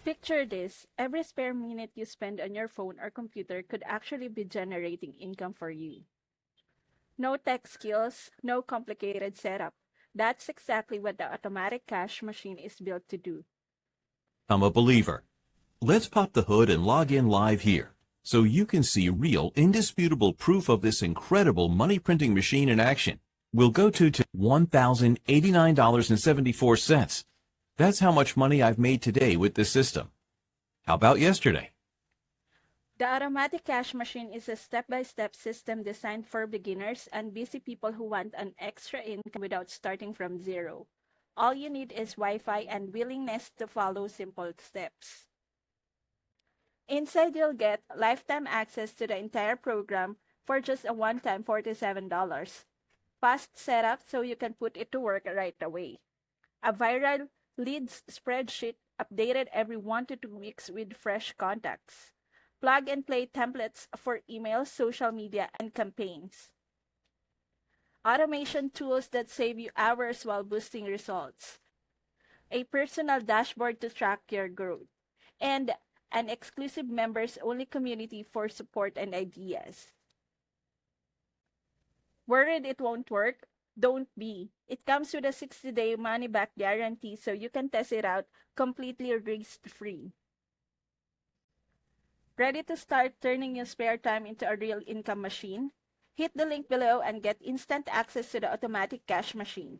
Picture this, every spare minute you spend on your phone or computer could actually be generating income for you. No tech skills, no complicated setup. That's exactly what the automatic cash machine is built to do. I'm a believer. Let's pop the hood and log in live here so you can see real, indisputable proof of this incredible money printing machine in action. We'll go to $1,089.74. That's how much money I've made today with this system. How about yesterday? The automatic cash machine is a step-by-step system designed for beginners and busy people who want an extra income without starting from zero. All you need is Wi-Fi and willingness to follow simple steps. Inside, you'll get lifetime access to the entire program for just a one-time $47. Fast setup so you can put it to work right away. A viral leads spreadsheet updated every 1 to 2 weeks with fresh contacts. Plug and play templates for emails, social media, and campaigns. Automation tools that save you hours while boosting results. A personal dashboard to track your growth. And an exclusive members-only community for support and ideas. Worried it won't work? Don't be. It comes with a 60-day money-back guarantee so you can test it out completely risk-free. Ready to start turning your spare time into a real income machine? Hit the link below and get instant access to the automatic cash machine.